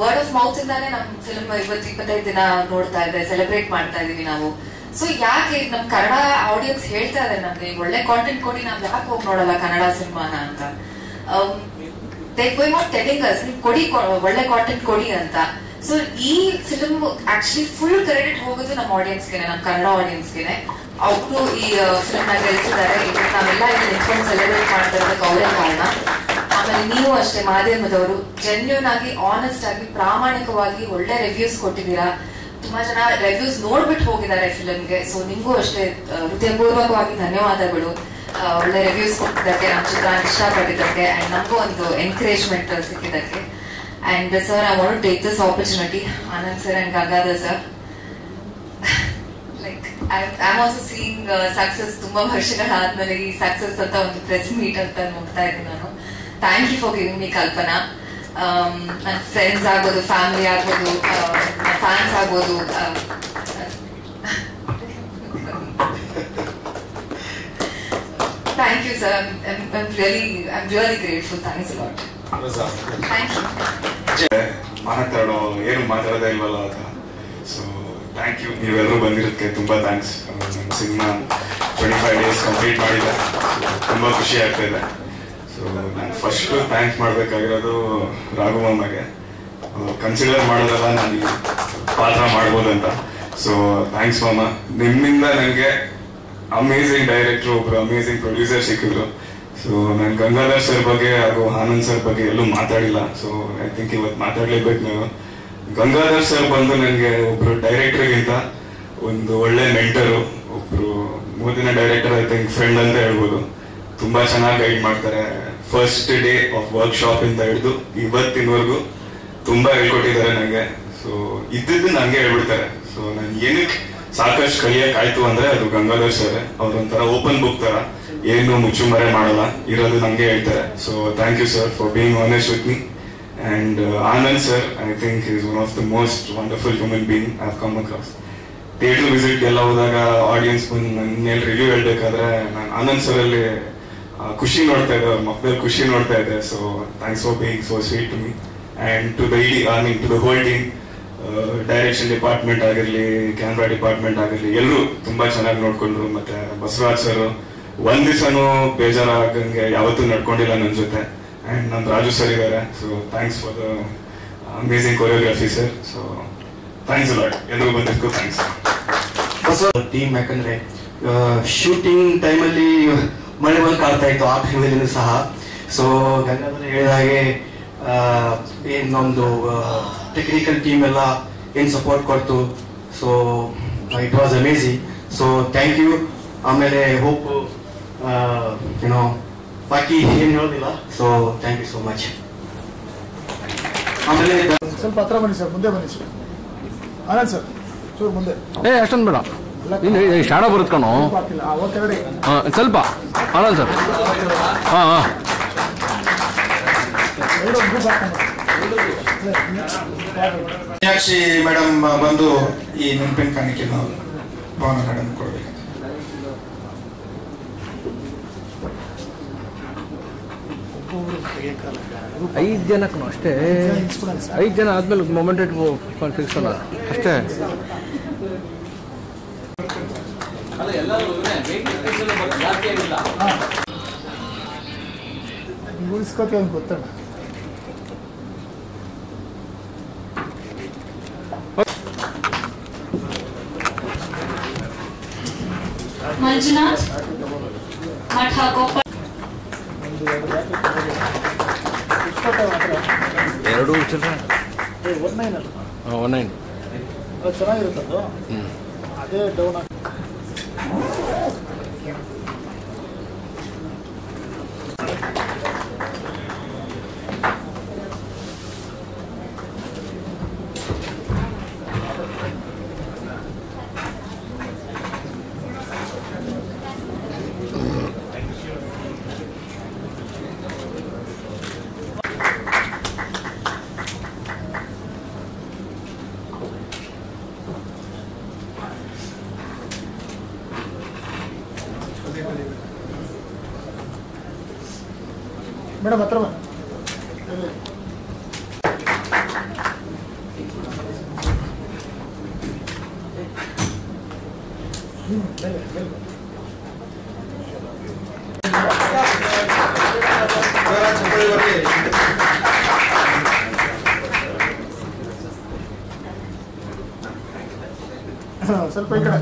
ವರ್ಡ್ ಆಫ್ ಮೌತ್ ಇಂದಾನೆ ನಮ್ ಫಿಲ್ಮ್ 25 ದಿನ ನೋಡ್ತಾ ಇದೆ, ಸೆಲೆಬ್ರೇಟ್ ಮಾಡ್ತಾ ಇದೀವಿ ನಾವು. ಸೊ ಯಾಕೆ ನಮ್ ಕನ್ನಡ ಆಡಿಯನ್ಸ್ ಹೇಳ್ತಾ ಇದಾರೆ ನಮ್ಗೆ ಒಳ್ಳೆ ಕಾಂಟೆಂಟ್ ಕೊಡಿ, ನಾವ್ ಯಾಕೆ ಹೋಗಿ ನೋಡಲ್ಲ ಕನ್ನಡ ಸಿನಿಮಾನ ಅಂತ. They going out telling us, ನೀವು ಕೊಡಿ, ಒಳ್ಳೆ ಕಾಂಟೆಂಟ್ ಕೊಡಿ ಅಂತ. ಸೊ ಈ ಫಿಲ್ಮ್ ಆಕ್ಚುಲಿ ಫುಲ್ ಕ್ರೆಡಿಟ್ ಹೋಗೋದು ನಮ್ಮ ಆಡಿಯನ್ಸ್ಗೆನೆ, ನಮ್ಮ ಕನ್ನಡ ಆಡಿಯನ್ಸ್ಗೆನೆ. ಅವರು ಈ ಫಿಲ್ಮ್ ನ ಗೆಲ್ಸಿದ್ದಾರೆ. ನಾವೆಲ್ಲ ಇಲ್ಲಿ ನಿಂತ್ಕೊಂಡು ಸೆಲೆಬ್ರೇಟ್ ಮಾಡ್ತಾ ಇರೋದಕ್ಕೆ ಅವರೇ ಕಾರಣ. ಆಮೇಲೆ ನೀವು ಅಷ್ಟೇ, ಮಾಧ್ಯಮದವರು ಜೆನ್ಯೂನ್ ಆಗಿ, ಆನೆಸ್ಟ್ ಆಗಿ, ಪ್ರಾಮಾಣಿಕವಾಗಿ ಒಳ್ಳೆ ರಿವ್ಯೂಸ್ ಕೊಟ್ಟಿದ್ದೀರಾ. ತುಂಬಾ ಜನ ರಿವ್ಯೂಸ್ ನೋಡ್ಬಿಟ್ಟು ಹೋಗಿದ್ದಾರೆ ಫಿಲ್ಮ್ಗೆ. ಸೊ ನಿಮ್ಗೂ ಅಷ್ಟೇ ಹೃದಯಪೂರ್ವಕವಾಗಿ ಧನ್ಯವಾದಗಳು. ಒಳ್ಳೆ ರಿವ್ಯೂಸ್ ಕೊಟ್ಟಿದ್ದಕ್ಕೆ, ನಮ್ಮ ಚಿತ್ರ ಇಷ್ಟಪಟ್ಟಿದ್ದಕ್ಕೆ, ಅಂಡ್ ನಮಗೂ ಒಂದು ಎನ್ಕರೇಜ್ಮೆಂಟ್ ಸಿಕ್ಕಿದ್ದಕ್ಕೆ. And sir, I want to take this opportunity, Anand sir and Gangadhar sir. I'm also seeing success. ತುಂಬಾ ವರ್ಷಗಳಾದ್ಮೇಲೆ ಈ ಸಕ್ಸಸ್ ಅಂತ ಒಂದು ಪ್ರೆಸ್ ಮೀಟ್ ಅಂತ ನೋಡ್ತಾ ಇದ್ದೀನಿ ನಾನು. Thank you for giving me Kalpana. ನನ್ನ ಫ್ರೆಂಡ್ಸ್ ಆಗ್ಬೋದು, ಫ್ಯಾಮಿಲಿ ಆಗ್ಬೋದು, ಫ್ಯಾನ್ಸ್ ಆಗ್ಬೋದು, thank you sir. I'm really grateful. Thanks a lot. Thank you. ಮಾತಾಡೋ ಏನು ಮಾತಾಡೋದೇ ಇಲ್ವಲ್ಲ ಅಂತ. ಸೊ ಥ್ಯಾಂಕ್ ಯು, ನೀವೆಲ್ಲರೂ ಬಂದಿರೋದಕ್ಕೆ ತುಂಬಾ ಥ್ಯಾಂಕ್ಸ್. ನನ್ನ ಸಿನಿಮಾ 25 days ಕಂಪ್ಲೀಟ್ ಮಾಡಿದೆ, ತುಂಬಾ ಖುಷಿ ಆಗ್ತಾ ಇದೆ. ಸೊ ನಾನು ಫಸ್ಟ್ ಥ್ಯಾಂಕ್ಸ್ ಮಾಡ್ಬೇಕಾಗಿರೋದು ರಾಘವಮ್ಮಗೆ. ಕನ್ಸಿಡರ್ ಮಾಡೋದಲ್ಲ ನಾನು ಈ ಪಾತ್ರ ಮಾಡ್ಬೋದು ಅಂತ. ಸೊ ಥ್ಯಾಂಕ್ಸ್ ಮಾಮ. ನಿಮ್ಮಿಂದ ನನಗೆ ಅಮೇಝಿಂಗ್ ಡೈರೆಕ್ಟರ್, ಒಬ್ರು ಅಮೇಝಿಂಗ್ ಪ್ರೊಡ್ಯೂಸರ್ ಸಿಕ್ಕಿದ್ರು. ಸೊ ನಾನು ಗಂಗಾಧರ್ ಸರ್ ಬಗ್ಗೆ ಹಾಗೂ ಆನಂದ್ ಸರ್ ಬಗ್ಗೆ ಎಲ್ಲೂ ಮಾತಾಡಿಲ್ಲ. ಸೊ ಐ ಥಿಂಕ್ ಇವತ್ತು ಮಾತಾಡ್ಲೇಬೇಕು ನೀವು. ಗಂಗಾಧರ್ ಸರ್ ಬಂದು ನನಗೆ ಒಬ್ರು ಡೈರೆಕ್ಟರ್ಗಿಂತ ಒಂದು ಒಳ್ಳೆ ಮೆಂಟರು, ಒಬ್ರು ಮೂದಿನ ಡೈರೆಕ್ಟರ್, ಐ ಥಿಂಕ್ ಫ್ರೆಂಡ್ ಅಂತ ಹೇಳ್ಬೋದು. ತುಂಬಾ ಚೆನ್ನಾಗಿ ಗೈಡ್ ಮಾಡ್ತಾರೆ. ಫಸ್ಟ್ ಡೇ ಆಫ್ ವರ್ಕ್ಶಾಪ್ ಇಂದ ಹಿಡಿದು ಇವತ್ತಿನವರೆಗೂ ತುಂಬಾ ಹೇಳ್ಕೊಟ್ಟಿದ್ದಾರೆ ನನಗೆ. ಸೊ ಇದ್ದಿದ್ದು ನಂಗೆ ಹೇಳ್ಬಿಡ್ತಾರೆ. ಸೊ ನಾನು ಏನಕ್ಕೆ ಸಾಕಷ್ಟು ಕಲಿಯಕ್ ಆಯ್ತು ಅಂದ್ರೆ ಅದು ಗಂಗಾಧರ್ ಸರ್. ಅವ್ರೊಂಥರ ಓಪನ್ ಬುಕ್ ತರ, ಏನು ಮುಚ್ಚುಮರೆ ಮಾಡಲ್ಲ, ಇರೋದು ನಂಗೆ ಹೇಳ್ತಾರೆ. So thank you sir for being honest with me. And Anand sir, I think is one of the most wonderful human being I've come across. Theatre visit ಗೆಲ್ಲ ಹೋದಾಗ ಆಡಿಯನ್ಸ್ ಬಂದು ನನ್ನ ರಿವ್ಯೂ ಹೇಳ್ಬೇಕಾದ್ರೆ ನಾನು ಆನಂದ್ ಸರ್ ಅಲ್ಲಿ ಖುಷಿ ನೋಡ್ತಾ ಇದ್ದೆ, ಅವ್ರ ಮಕ್ಕಳಲ್ಲಿ ಖುಷಿ ನೋಡ್ತಾ ಇದ್ದೆ. So thanks for being so sweet to me and to the to the whole team. Direction department ಆಗಿರಲಿ, ಕ್ಯಾಮ್ರಾ ಡಿಪಾರ್ಟ್ಮೆಂಟ್ ಆಗಿರಲಿ, ಎಲ್ಲರೂ ತುಂಬಾ ಚೆನ್ನಾಗಿ ನೋಡ್ಕೊಂಡ್ರು. ಮತ್ತೆ ಬಸವರಾಜ್ ಸರ್ ಒಂದ್ ದಿವಸನೂ ಬೇಜಾರಾಗಂಗೆ ಯಾವತ್ತೂ ನಡ್ಕೊಂಡಿಲ್ಲ ನನ್ನ ಜೊತೆ. And ನಮ್ಮ ರಾಜು ಸರ್ ಇದ್ದಾರೆ. So thanks for the amazing choreography sir. So thanks a lot. ಎಲ್ಲರೂ ಬಂದಿದ್ದಕ್ಕೂ ಥ್ಯಾಂಕ್ಸ್. ಟೀಮ್, ಯಾಕಂದ್ರೆ ಶೂಟಿಂಗ್ ಟೈಮಲ್ಲಿ ಮಳೆ ಬಂದು ಕಾಡ್ತಾ ಇತ್ತು ಆ ಟೈಮಲ್ಲಿನೂ ಸಹ. ಸೊ ಗಂಗಾಧರ್ ಹೇಳಿದ ಹಾಗೆ ಏನು ನಮ್ಮದು ಟೆಕ್ನಿಕಲ್ ಟೀಮ್ ಎಲ್ಲ ಏನು ಸಪೋರ್ಟ್ ಕೊಡ್ತು. So it was amazing. So thank you. ಆಮೇಲೆ ಹೋಪ್ ಏನೋ ಬಾಕಿ ಏನು ಹೇಳೋದಿಲ್ಲ. So thank you so much. ಆಮೇಲೆ ಸ್ವಲ್ಪ ಹತ್ರ ಬನ್ನಿ ಸರ್, ಮುಂದೆ ಬನ್ನಿ ಸರ್. ಆನಂದ್ ಸರ್ ಚೂರು ಮುಂದೆ. ಅಷ್ಟೊಂದು ಬೇಡ, ಇನ್ನು ಶಾಡ ಬರುತ್ತೆ ಕಣೋ. ಸ್ವಲ್ಪ ಆನಂದ್ ಸರ್. ಹಾಂ ಮೀನಾಕ್ಷಿ ಮೇಡಮ್ ಬಂದು ಈ ನೆನಪಿನ ಕಾಣಿಕೆ ನಾವು ಭಾವನ ಮೇಡಮ್ ಕೊಡ್ಬೇಕು. ಐದು ಜನಕ್ಕೂ ಅಷ್ಟೇ. 5 ಜನ ಆದ್ಮೇಲೆ ಮೊಮೆಂಟ್ ಫಿಕ್ಸ್ ಅಲ್ಲ ಅಷ್ಟೇ. ಉಳಿಸ್ಕೋತೀವಿ ಅಂತ ಗೊತ್ತಲ್ಲ. ಮಂಜುನಾಥ್ ಮಠ ಗೋಪಾಲ್ 2 ಚಿಲ್ಡ್ರನ್ 19 ಚೆನ್ನಾಗಿರುತ್ತದು. ಅದೇ ಡೌನ್ ಆಗಿ ಮೇಡಮ್ ಹತ್ರ ಬನ್ನಿ. ಸ್ವಲ್ಪ ಈ ಕಡೆ.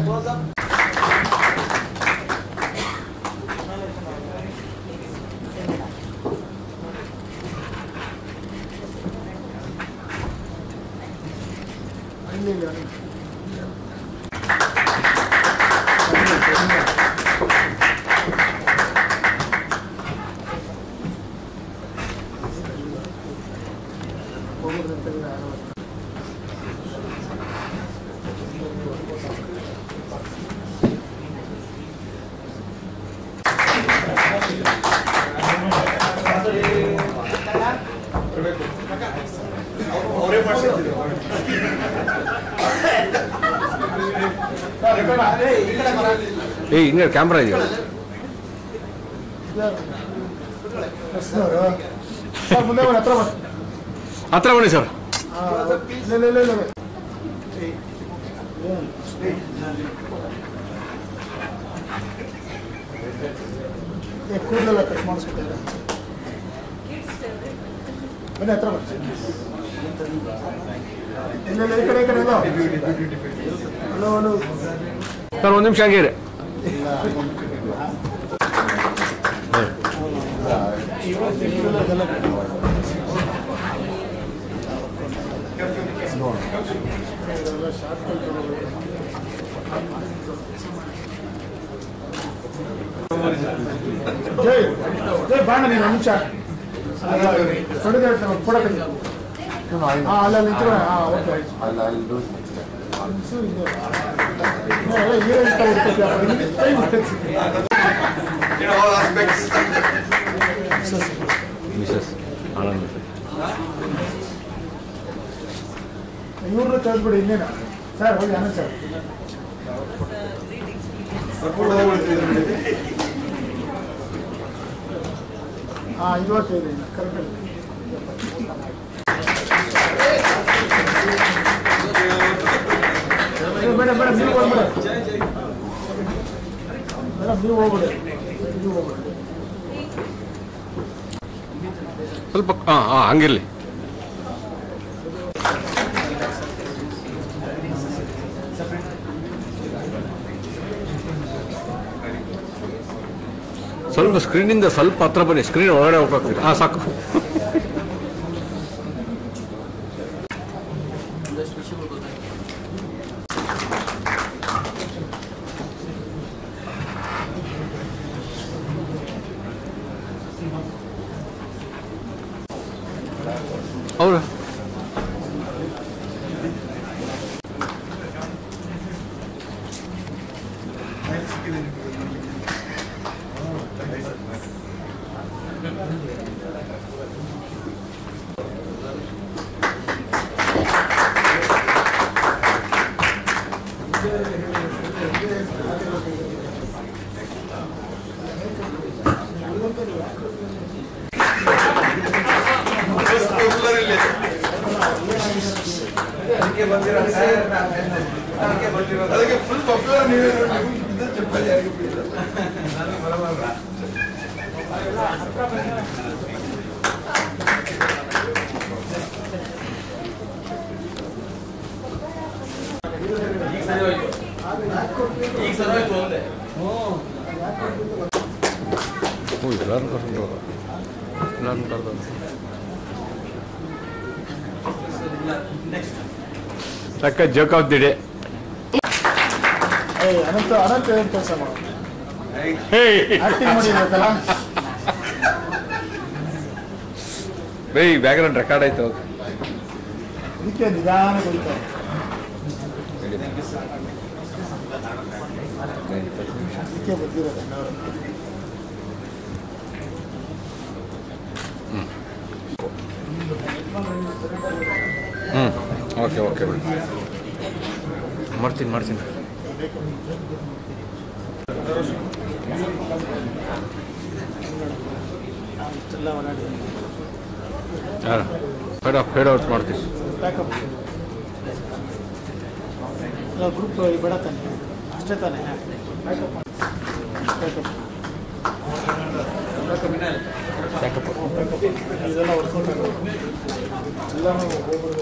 ಹಿಂಗೆ ಕ್ಯಾಮ್ರಾ ಇದೆಯಾ? ಮುಂದೆ ಬನ್ನಿ, ಹತ್ರ ಬನ್ನಿ. ಹತ್ರ ಬನ್ನಿ ಸರ್. ಕೂದಲೆಲ್ಲ ಕಟ್ ಮಾಡಿಸ್ಕೊತಾರೆ. ಬನ್ನಿ ಹತ್ರ ಬನ್ನಿ. ಇಲ್ಲ ಈ ಕಡೆ ಈ ಕಡೆ ಇಲ್ಲ. ಹಲೋ ಹಲೋ ಸರ್, 1 ನಿಮಿಷ ಹಂಗೆ ಇರಿ. ಜೈ ಜೈ ಬಾಣ ನೀನು 1 ನಿಮಿಷ ಫೋಟೋ ಅಲ್ಲ ನಿಂತು. ಓಕೆ ಇವ್ರನ್ನ ಕಳಿಸ್ಬಿಡಿ. ಇನ್ನೇನು ಸರ್ ಹೋಗಿ ಆನಂದ್ ಸರ್. ಇವತ್ತು ಕರೆಕ್ಟ್. ಮೇಡಮ್ ಮೇಡಮ್ ನೀವು ಹೋಗ್ಬಿಡ. ಮೇಡಮ್ ನೀವು ಹೋಗ್ಬಿಡಿ. ನೀವು ಹೋಗ್ಬಿಡಿ ಸ್ವಲ್ಪ. ಹಂಗಿರ್ಲಿ. ಸ್ವಲ್ಪ ಸ್ಕ್ರೀನಿಂದ ಸ್ವಲ್ಪ ಹತ್ರ ಬನ್ನಿ, ಸ್ಕ್ರೀನ್ ಒಳಗಡೆ ಹೋಗ್ಬೇಕು. ಹಾಂ ಸಾಕು. ಹೌದು ಅದಕ್ಕೆ ಫುಲ್ ಪಾಪ್ಯುಲರ್ ನೀವು చెప్పాలి ಈಗ ಸರಿ ಹೋಯ್ತು ಒಂದೇ ಎಲ್ಲರೂ ಕರ್ಕೊಂಡು ಎಲ್ಲರೂ ಕರೆದ ಸಕ್ಕ ಜೋಕ್ ಆಫ್ ದಿ ಡೇ. ಅನಂತ ಅನಂತ ಏನು ಕೆಲಸ ಮಾಡು, ಆಕ್ಟಿಂಗ್ ಮಾಡಿರ್ಬೇಕಲ್ಲ. ಬೈ ಬ್ಯಾಕ್ಗ್ರೌಂಡ್ ರೆಕಾರ್ಡ್ ಆಯ್ತು, ಅದಕ್ಕೆ ನಿಧಾನ ಕುಡಿತಾರೆ. ಅದಕ್ಕೆ ಬಂದಿರೋದು. ಓಕೆ ಓಕೆ ಬಿಡಿ, ಮಾಡ್ತೀನಿ ಫೇಡ್ ಔಟ್ ಮಾಡ್ತೀನಿ. ಗ್ರೂಪ್ ಬೇಡ ತಾನೆ, ಅಷ್ಟೇ ತಾನೆ. ಇದೆಲ್ಲ ಹೊಡ್ಕೊಂಡು ಎಲ್ಲನೂ ಹೋಗ್ಬೋದು.